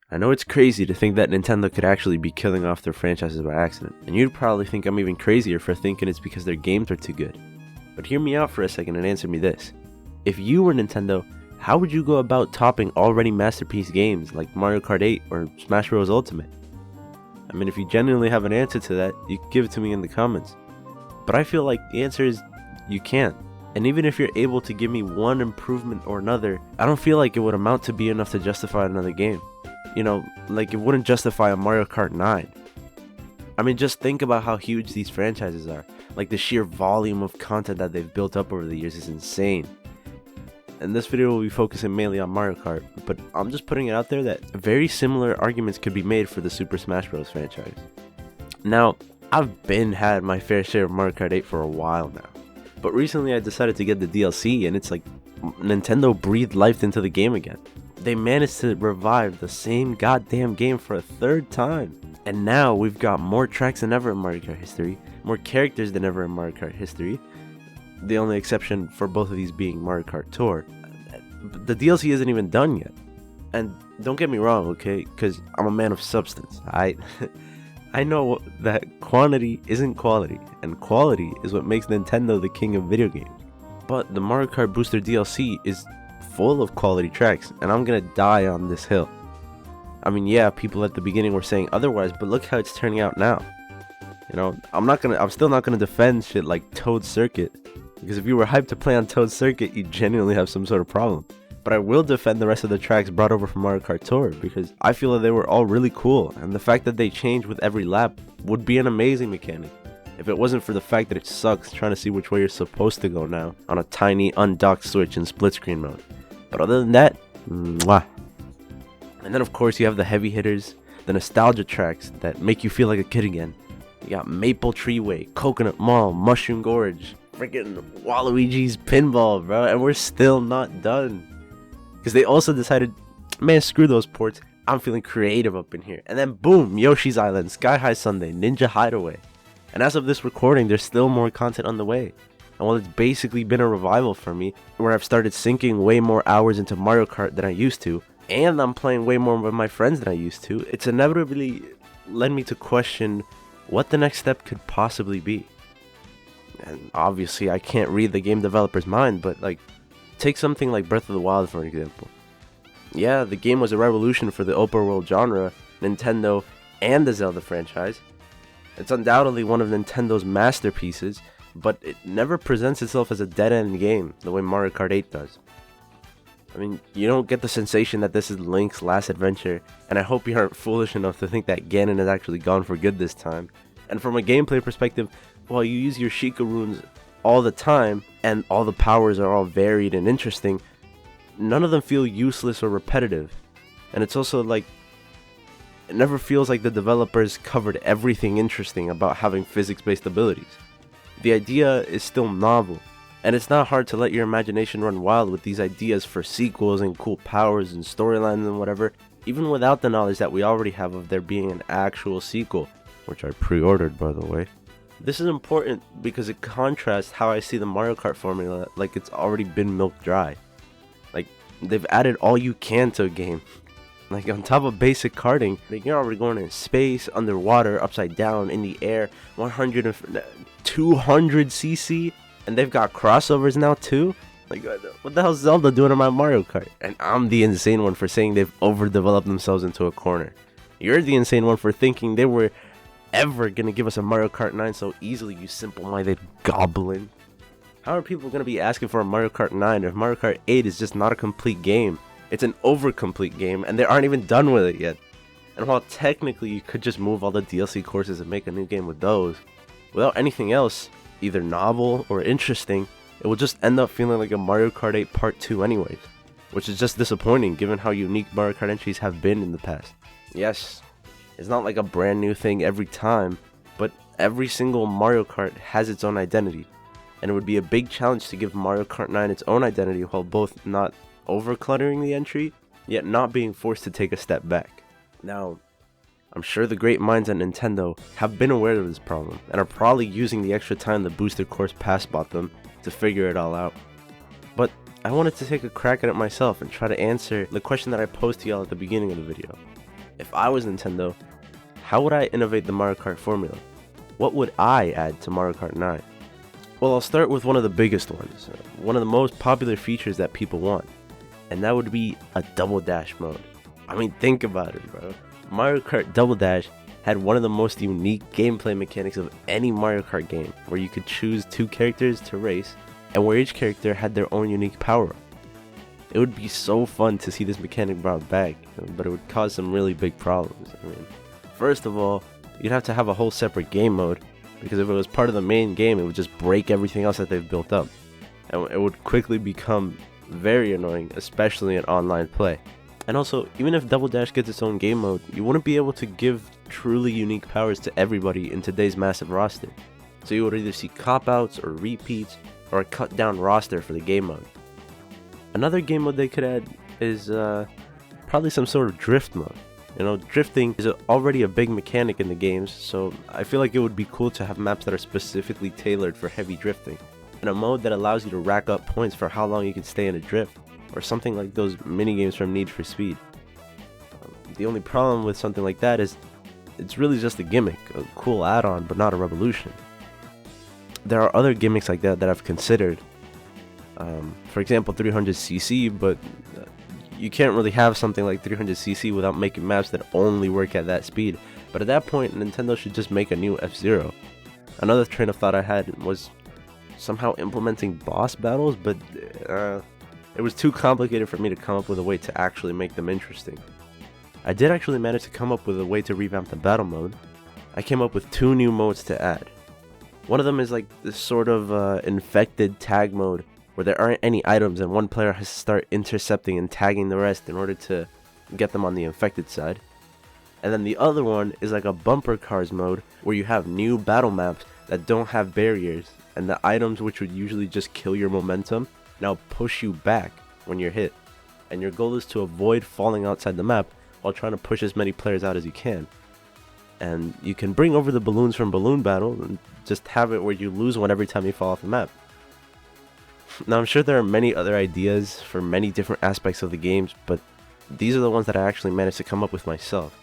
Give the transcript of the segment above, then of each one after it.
I know it's crazy to think that Nintendo could actually be killing off their franchises by accident, and you'd probably think I'm even crazier for thinking it's because their games are too good. But hear me out for a second and answer me this. If you were Nintendo, how would you go about topping already masterpiece games like Mario Kart 8 or Smash Bros. Ultimate? I mean, if you genuinely have an answer to that, you can give it to me in the comments. But I feel like the answer is you can't. And even if you're able to give me one improvement or another, I don't feel like it would amount to be enough to justify another game. You know, like it wouldn't justify a Mario Kart 9. I mean, just think about how huge these franchises are. Like the sheer volume of content that they've built up over the years is insane. And this video will be focusing mainly on Mario Kart, but I'm just putting it out there that very similar arguments could be made for the Super Smash Bros. Franchise. Now, I've had my fair share of Mario Kart 8 for a while now. But recently I decided to get the DLC, and it's like Nintendo breathed life into the game again. They managed to revive the same goddamn game for a third time. And now we've got more tracks than ever in Mario Kart history, more characters than ever in Mario Kart history. The only exception for both of these being Mario Kart Tour. The DLC isn't even done yet. And don't get me wrong, okay? Because I'm a man of substance. I know that quantity isn't quality, and quality is what makes Nintendo the king of video games. But the Mario Kart Booster DLC is full of quality tracks, and I'm gonna die on this hill. I mean, yeah, people at the beginning were saying otherwise, but look how it's turning out now. You know, I'm still not gonna defend shit like Toad Circuit, because if you were hyped to play on Toad Circuit, you genuinely have some sort of problem. But I will defend the rest of the tracks brought over from Mario Kart Tour, because I feel that they were all really cool, and the fact that they change with every lap would be an amazing mechanic, if it wasn't for the fact that it sucks trying to see which way you're supposed to go now on a tiny undocked Switch in split screen mode. But other than that, mwah. And then of course you have the heavy hitters, the nostalgia tracks that make you feel like a kid again. You got Maple Treeway, Coconut Mall, Mushroom Gorge, freaking Waluigi's Pinball, bro, and we're still not done. Because they also decided, man, screw those ports, I'm feeling creative up in here. And then boom, Yoshi's Island, Sky High Sundae, Ninja Hideaway. And as of this recording, there's still more content on the way. And while it's basically been a revival for me, where I've started sinking way more hours into Mario Kart than I used to, and I'm playing way more with my friends than I used to, it's inevitably led me to question what the next step could possibly be. And obviously I can't read the game developer's mind, but like, take something like Breath of the Wild for an example. Yeah, the game was a revolution for the open world genre, Nintendo, and the Zelda franchise. It's undoubtedly one of Nintendo's masterpieces, but it never presents itself as a dead-end game the way Mario Kart 8 does. I mean, you don't get the sensation that this is Link's last adventure, and I hope you aren't foolish enough to think that Ganon is actually gone for good this time. And from a gameplay perspective, while you use your Sheikah runes all the time, and all the powers are all varied and interesting, none of them feel useless or repetitive. And it's also like, it never feels like the developers covered everything interesting about having physics-based abilities. The idea is still novel, and it's not hard to let your imagination run wild with these ideas for sequels and cool powers and storylines and whatever, even without the knowledge that we already have of there being an actual sequel, which I pre-ordered, by the way. This is important because it contrasts how I see the Mario Kart formula like it's already been milked dry. Like, they've added all you can to a game. Like, on top of basic karting, you're already going in space, underwater, upside down, in the air, 200cc, and they've got crossovers now too? Like, what the hell's Zelda doing in my Mario Kart? And I'm the insane one for saying they've overdeveloped themselves into a corner. You're the insane one for thinking they were ever gonna give us a Mario Kart 9 so easily, you simple-minded goblin. How are people gonna be asking for a Mario Kart 9 if Mario Kart 8 is just not a complete game? It's an over-complete game, and they aren't even done with it yet. And while technically you could just move all the DLC courses and make a new game with those, without anything else, either novel or interesting, it will just end up feeling like a Mario Kart 8 Part 2 anyways. Which is just disappointing given how unique Mario Kart entries have been in the past. Yes, it's not like a brand new thing every time, but every single Mario Kart has its own identity. And it would be a big challenge to give Mario Kart 9 its own identity while both not over-cluttering the entry, yet not being forced to take a step back. Now, I'm sure the great minds at Nintendo have been aware of this problem, and are probably using the extra time the Booster Course Pass bought them to figure it all out. But I wanted to take a crack at it myself and try to answer the question that I posed to y'all at the beginning of the video. If I was Nintendo, how would I innovate the Mario Kart formula? What would I add to Mario Kart 9? Well, I'll start with one of the biggest ones, one of the most popular features that people want, and that would be a Double Dash mode. I mean, think about it, bro. Mario Kart Double Dash had one of the most unique gameplay mechanics of any Mario Kart game, where you could choose 2 characters to race, and where each character had their own unique power-up. It would be so fun to see this mechanic brought back, but it would cause some really big problems. I mean, first of all, you'd have to have a whole separate game mode, because if it was part of the main game, it would just break everything else that they've built up, and it would quickly become very annoying, especially in online play. And also, even if Double Dash gets its own game mode, you wouldn't be able to give truly unique powers to everybody in today's massive roster. So you would either see cop-outs or repeats, or a cut down roster for the game mode. Another game mode they could add is probably some sort of drift mode. You know, drifting is already a big mechanic in the games, so I feel like it would be cool to have maps that are specifically tailored for heavy drifting, and a mode that allows you to rack up points for how long you can stay in a drift, or something like those mini-games from Need for Speed. The only problem with something like that is it's really just a gimmick, a cool add-on, but not a revolution. There are other gimmicks like that I've considered. For example, 300cc, but you can't really have something like 300cc without making maps that only work at that speed. But at that point, Nintendo should just make a new F-Zero. Another train of thought I had was somehow implementing boss battles, but it was too complicated for me to come up with a way to actually make them interesting. I did actually manage to come up with a way to revamp the battle mode. I came up with 2 new modes to add. One of them is like this sort of infected tag mode, where there aren't any items and one player has to start intercepting and tagging the rest in order to get them on the infected side. And then the other one is like a bumper cars mode, where you have new battle maps that don't have barriers, and the items which would usually just kill your momentum now push you back when you're hit. And your goal is to avoid falling outside the map while trying to push as many players out as you can. And you can bring over the balloons from Balloon Battle and just have it where you lose one every time you fall off the map. Now, I'm sure there are many other ideas for many different aspects of the games, but these are the ones that I actually managed to come up with myself.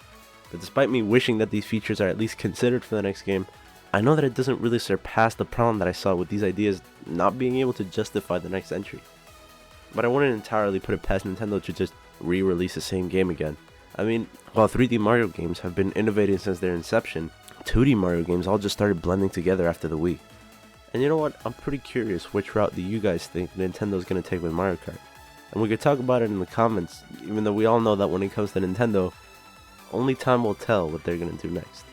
But despite me wishing that these features are at least considered for the next game, I know that it doesn't really surpass the problem that I saw with these ideas not being able to justify the next entry. But I wouldn't entirely put it past Nintendo to just re-release the same game again. I mean, while 3D Mario games have been innovating since their inception, 2D Mario games all just started blending together after the Wii. And you know what, I'm pretty curious which route do you guys think Nintendo's going to take with Mario Kart. And we could talk about it in the comments, even though we all know that when it comes to Nintendo, only time will tell what they're going to do next.